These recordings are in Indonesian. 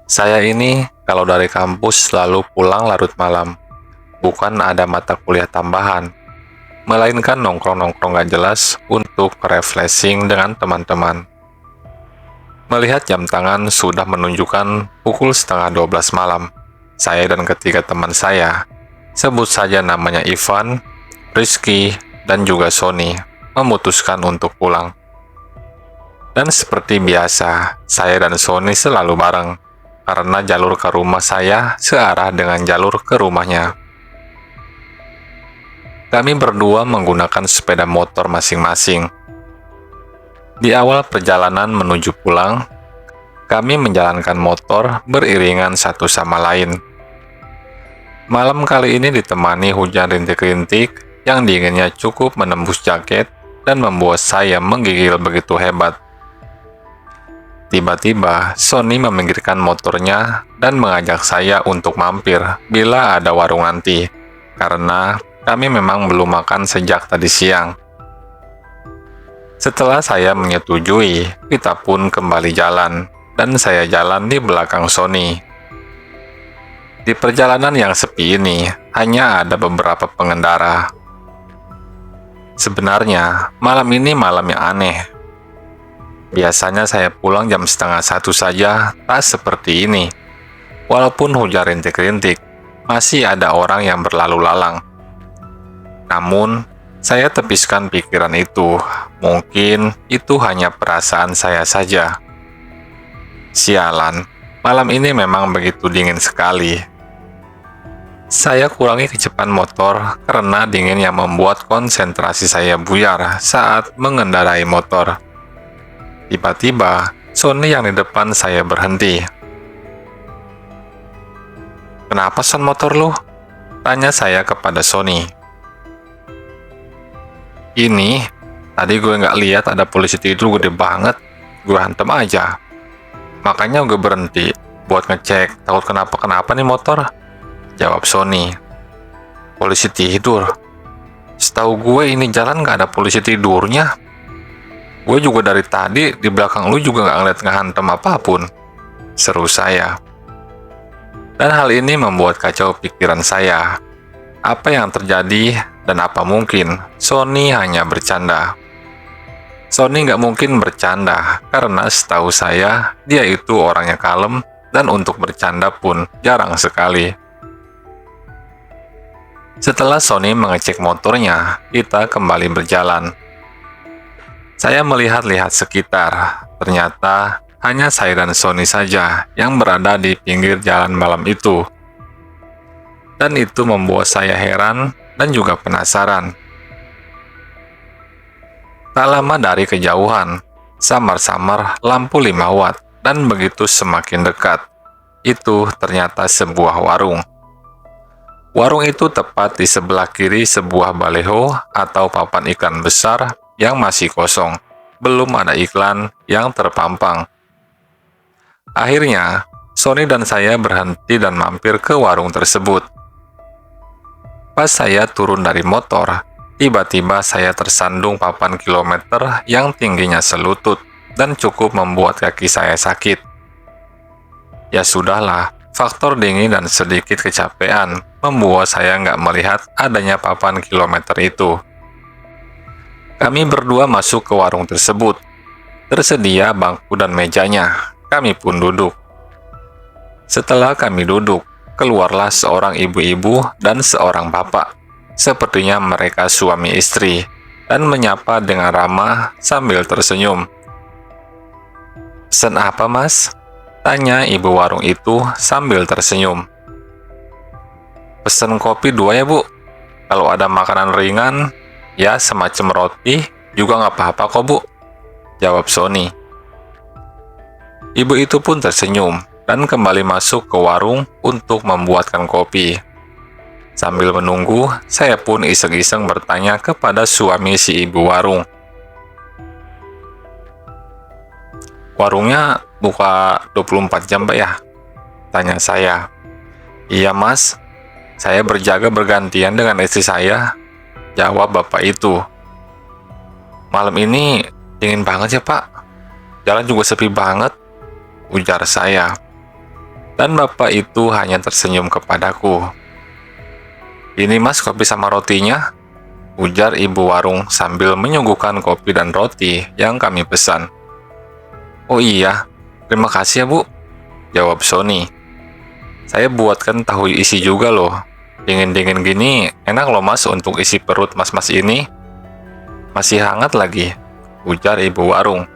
Saya ini kalau dari kampus selalu pulang larut malam. Bukan ada mata kuliah tambahan, melainkan nongkrong-nongkrong gak jelas untuk refreshing dengan teman-teman. Melihat jam tangan sudah menunjukkan pukul setengah 12 malam. Saya dan ketiga teman saya, sebut saja namanya Ivan, Rizky, dan juga Sony, memutuskan untuk pulang. Dan seperti biasa, saya dan Sony selalu bareng, karena jalur ke rumah saya searah dengan jalur ke rumahnya. Kami berdua menggunakan sepeda motor masing-masing. Di awal perjalanan menuju pulang, kami menjalankan motor beriringan satu sama lain. Malam kali ini ditemani hujan rintik-rintik yang dinginnya cukup menembus jaket dan membuat saya menggigil begitu hebat. Tiba-tiba, Sony meminggirkan motornya dan mengajak saya untuk mampir bila ada warung nanti, karena kami memang belum makan sejak tadi siang. Setelah saya menyetujui, kita pun kembali jalan, dan saya jalan di belakang Sony. Di perjalanan yang sepi ini, hanya ada beberapa pengendara. Sebenarnya, malam ini malam yang aneh. Biasanya saya pulang jam setengah 1 saja, tak seperti ini. Walaupun hujan rintik-rintik, masih ada orang yang berlalu lalang. Namun, saya tepiskan pikiran itu. Mungkin itu hanya perasaan saya saja. Sialan, malam ini memang begitu dingin sekali. Saya kurangi kecepatan motor karena dingin yang membuat konsentrasi saya buyar saat mengendarai motor. Tiba-tiba, Sony yang di depan saya berhenti. "Kenapa son motor lu?" tanya saya kepada Sony. "Ini, tadi gue nggak lihat ada polisi tidur gede banget. Gue hantem aja. Makanya gue berhenti buat ngecek, takut kenapa-kenapa nih motor," jawab Sony. "Polisi tidur? Setahu gue ini jalan nggak ada polisi tidurnya. Gue juga dari tadi di belakang lu juga nggak ngeliat ngehantem apapun," seru saya. Dan hal ini membuat kacau pikiran saya. Apa yang terjadi dan apa mungkin Sony hanya bercanda? Sony nggak mungkin bercanda karena setahu saya dia itu orangnya kalem dan untuk bercanda pun jarang sekali. Setelah Sony mengecek motornya, kita kembali berjalan. Saya melihat-lihat sekitar. Ternyata hanya saya dan Sony saja yang berada di pinggir jalan malam itu. Dan itu membuat saya heran dan juga penasaran. Tak lama dari kejauhan, samar-samar lampu 5 watt dan begitu semakin dekat. Itu ternyata sebuah warung. Warung itu tepat di sebelah kiri sebuah baleho atau papan iklan besar yang masih kosong. Belum ada iklan yang terpampang. Akhirnya, Sony dan saya berhenti dan mampir ke warung tersebut. Pas saya turun dari motor, tiba-tiba saya tersandung papan kilometer yang tingginya selutut dan cukup membuat kaki saya sakit. Ya sudahlah, faktor dingin dan sedikit kecapean membuat saya nggak melihat adanya papan kilometer itu. Kami berdua masuk ke warung tersebut. Tersedia bangku dan mejanya. Kami pun duduk. Setelah kami duduk, keluarlah seorang ibu-ibu dan seorang bapak. Sepertinya mereka suami istri, dan menyapa dengan ramah sambil tersenyum. "Pesan apa, Mas?" tanya ibu warung itu sambil tersenyum. "Pesan kopi 2 ya, Bu. Kalau ada makanan ringan, ya semacam roti, juga nggak apa-apa kok, Bu," jawab Sony. Ibu itu pun tersenyum dan kembali masuk ke warung untuk membuatkan kopi. Sambil menunggu, saya pun iseng-iseng bertanya kepada suami si ibu warung. "Warungnya buka 24 jam, Pak ya?" tanya saya. "Iya, Mas. Saya berjaga bergantian dengan istri saya," jawab bapak itu. "Malam ini dingin banget ya, Pak. Jalan juga sepi banget," ujar saya. dan bapak itu hanya tersenyum kepadaku. "Ini mas kopi sama rotinya," ujar ibu warung sambil menyuguhkan kopi dan roti yang kami pesan. "Oh iya, terima kasih ya bu," jawab Sony. "Saya buatkan tahu isi juga loh. Dingin-dingin gini, enak loh mas untuk isi perut mas-mas ini. Masih hangat lagi," ujar ibu warung.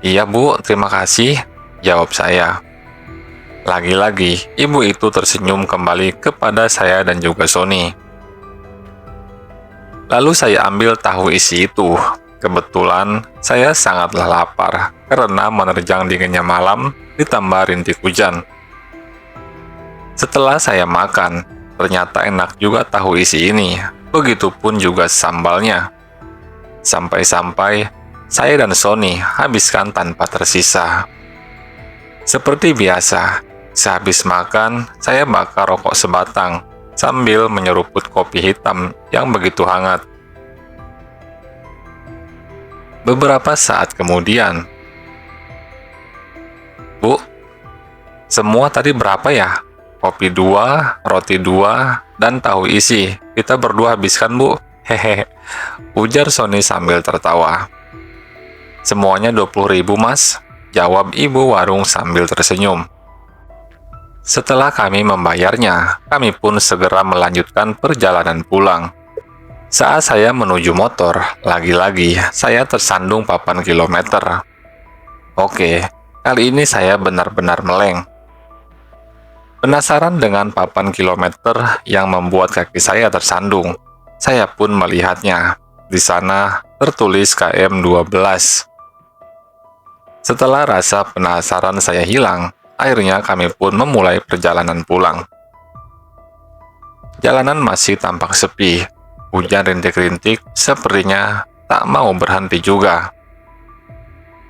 "Iya bu, terima kasih," jawab saya. Lagi-lagi, ibu itu tersenyum kembali kepada saya dan juga Sony. Lalu saya ambil tahu isi itu. Kebetulan, saya sangatlah lapar karena menerjang dinginnya malam ditambah rintik hujan. Setelah saya makan, ternyata enak juga tahu isi ini. Begitupun juga sambalnya. Sampai-sampai, saya dan Sony habiskan tanpa tersisa. Seperti biasa, sehabis makan, saya bakar rokok sebatang sambil menyeruput kopi hitam yang begitu hangat. Beberapa saat kemudian, "Bu, semua tadi berapa ya? Kopi 2, roti 2, dan tahu isi. Kita berdua habiskan, Bu." Hehehe, ujar Sony sambil tertawa. "Semuanya 20.000 mas," jawab ibu warung sambil tersenyum. Setelah kami membayarnya, kami pun segera melanjutkan perjalanan pulang. Saat saya menuju motor, lagi-lagi saya tersandung papan kilometer. Oke, kali ini saya benar-benar meleng. Penasaran dengan papan kilometer yang membuat kaki saya tersandung, saya pun melihatnya. Di sana tertulis KM 12. Setelah rasa penasaran saya hilang, akhirnya kami pun memulai perjalanan pulang. Jalanan masih tampak sepi. Hujan rintik-rintik sepertinya tak mau berhenti juga.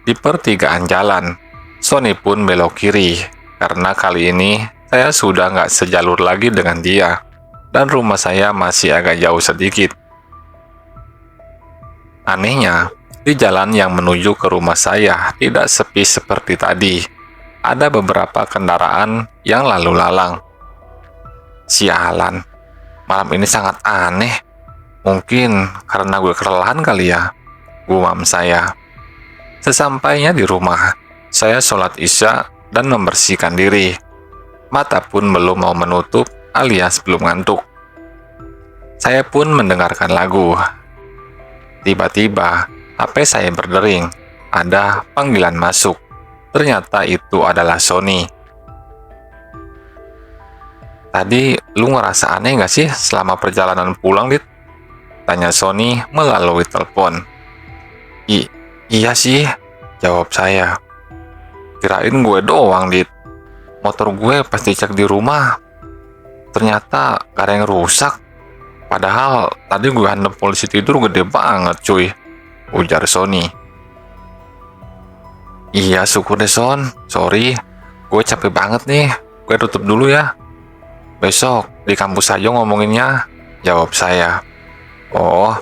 Di pertigaan jalan, Sony pun belok kiri, karena kali ini saya sudah nggak sejalur lagi dengan dia, dan rumah saya masih agak jauh sedikit. Anehnya, di jalan yang menuju ke rumah saya tidak sepi seperti tadi. Ada beberapa kendaraan yang lalu lalang. Sialan, malam ini sangat aneh. Mungkin karena gue kelelahan kali ya, gumam saya. Sesampainya di rumah, saya sholat Isya dan membersihkan diri. Mata pun belum mau menutup alias belum ngantuk. Saya pun mendengarkan lagu. Tiba-tiba, HP saya berdering. Ada panggilan masuk. Ternyata itu adalah Sony. "Tadi lu ngerasa aneh nggak sih selama perjalanan pulang, Dit?" tanya Sony melalui telepon. Iya sih," jawab saya. "Kirain gue doang, Dit. Motor gue pas dicek di rumah, ternyata gak ada yang rusak. Padahal tadi gue handap polisi tidur gede banget, cuy," ujar Sony. "Iya, syukur deh, Son. Sorry, gue capek banget nih. Gue tutup dulu ya. Besok di kampus aja ngomonginnya," jawab saya. "Oh,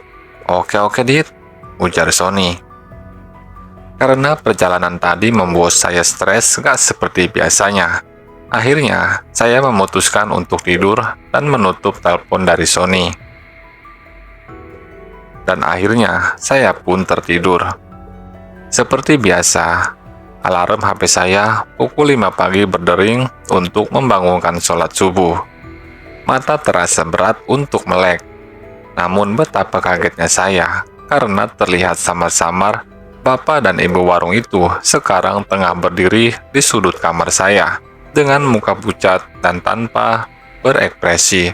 oke, Dit," ujar Sony. Karena perjalanan tadi membuat saya stres gak seperti biasanya. Akhirnya, saya memutuskan untuk tidur dan menutup telepon dari Sony. Dan akhirnya, saya pun tertidur. Seperti biasa, alarm HP saya pukul 5 pagi berdering untuk membangunkan sholat subuh. Mata terasa berat untuk melek. Namun betapa kagetnya saya, karena terlihat samar-samar bapak dan ibu warung itu sekarang tengah berdiri di sudut kamar saya, dengan muka pucat dan tanpa berekspresi.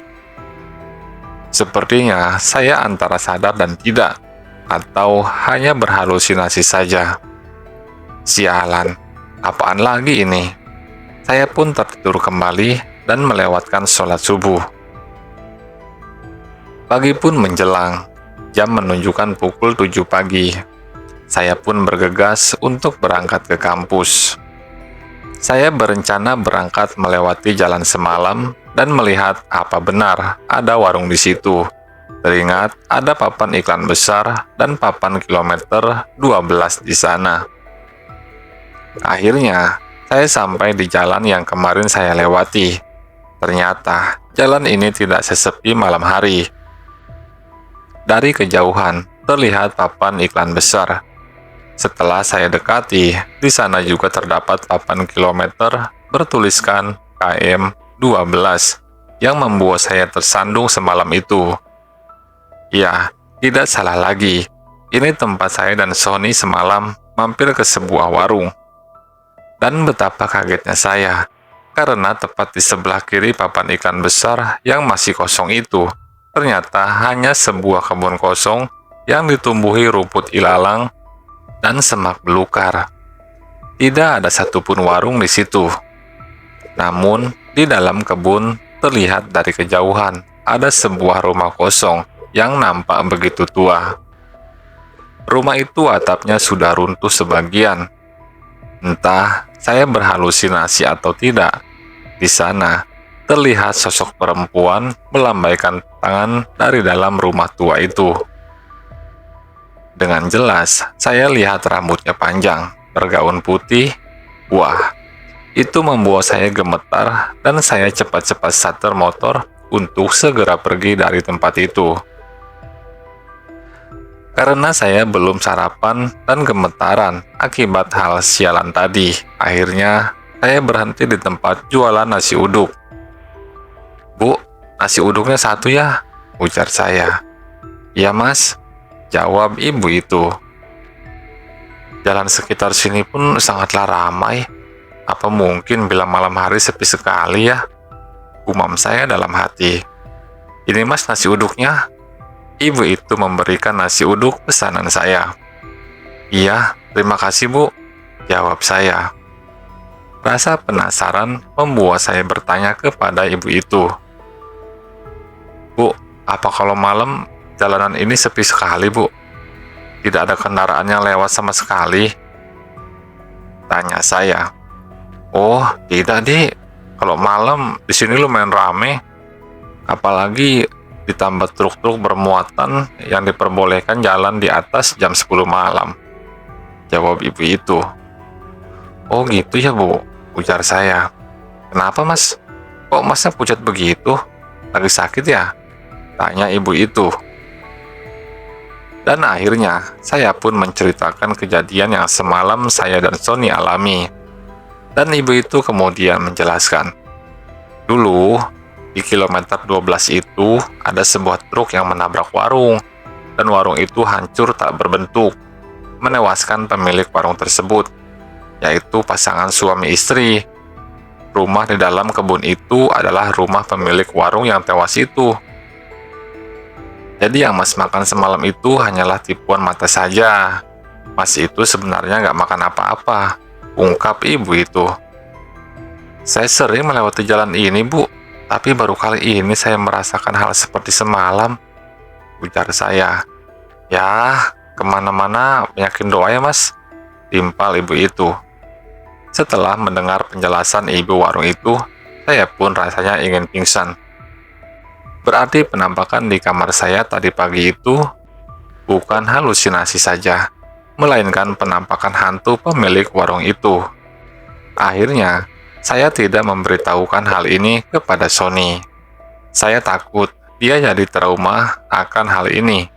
Sepertinya saya antara sadar dan tidak, atau hanya berhalusinasi saja. Sialan, apaan lagi ini? Saya pun tertidur kembali dan melewatkan sholat subuh. Pagi pun menjelang, jam menunjukkan pukul 7 pagi. Saya pun bergegas untuk berangkat ke kampus. Saya berencana berangkat melewati jalan semalam dan melihat apa benar ada warung di situ. Teringat ada papan iklan besar dan papan kilometer 12 di sana. Akhirnya, Saya sampai di jalan yang kemarin saya lewati. Ternyata, jalan ini tidak sesepi malam hari. Dari kejauhan, terlihat papan iklan besar. Setelah saya dekati, di sana juga terdapat papan kilometer bertuliskan KM 12 yang membuat saya tersandung semalam itu. Ya, tidak salah lagi. Ini tempat saya dan Sony semalam mampir ke sebuah warung. Dan betapa kagetnya saya, karena tepat di sebelah kiri papan iklan besar yang masih kosong itu, ternyata hanya sebuah kebun kosong yang ditumbuhi rumput ilalang dan semak belukar. Tidak ada satupun warung di situ. Namun, di dalam kebun terlihat dari kejauhan ada sebuah rumah kosong yang nampak begitu tua. Rumah itu atapnya sudah runtuh sebagian. Entah saya berhalusinasi atau tidak. Di sana terlihat sosok perempuan melambaikan tangan dari dalam rumah tua itu. Dengan jelas, saya lihat rambutnya panjang, bergaun putih. Wah, itu membuat saya gemetar dan saya cepat-cepat starter motor untuk segera pergi dari tempat itu. Karena saya belum sarapan dan gemetaran akibat hal sialan tadi, akhirnya saya berhenti di tempat jualan nasi uduk. "Bu, nasi uduknya satu ya?" ujar saya. "Iya mas," jawab ibu itu. Jalan sekitar sini pun sangatlah ramai. Apa mungkin bila malam hari sepi sekali ya? Gumam saya dalam hati. "Ini mas nasi uduknya." Ibu itu memberikan nasi uduk pesanan saya. "Iya, terima kasih bu," jawab saya. Rasa penasaran membuat saya bertanya kepada ibu itu. "Bu, apa kalau malam jalanan ini sepi sekali bu? Tidak ada kendaraan yang lewat sama sekali?" tanya saya. "Oh, tidak dek. Kalau malam di sini lumayan rame. Apalagi ditambah truk-truk bermuatan yang diperbolehkan jalan di atas jam 10 malam," jawab ibu itu. "Oh gitu ya bu," ujar saya. "Kenapa mas? Kok masnya pucat begitu? Lagi sakit ya?" tanya ibu itu. Dan akhirnya, saya pun menceritakan kejadian yang semalam saya dan Sony alami. Dan ibu itu kemudian menjelaskan, "Dulu, di kilometer 12 itu ada sebuah truk yang menabrak warung, dan warung itu hancur tak berbentuk, menewaskan pemilik warung tersebut, yaitu pasangan suami istri. Rumah di dalam kebun itu adalah rumah pemilik warung yang tewas itu. Jadi yang mas makan semalam itu hanyalah tipuan mata saja. Mas itu sebenarnya nggak makan apa-apa," ungkap ibu itu. "Saya sering melewati jalan ini bu, tapi baru kali ini saya merasakan hal seperti semalam," ujar saya. "Ya, kemana-mana banyakin doa ya mas," timpal ibu itu. Setelah mendengar penjelasan ibu warung itu, saya pun rasanya ingin pingsan. Berarti penampakan di kamar saya tadi pagi itu bukan halusinasi saja, melainkan penampakan hantu pemilik warung itu. Akhirnya, saya tidak memberitahukan hal ini kepada Sony. Saya takut dia jadi trauma akan hal ini.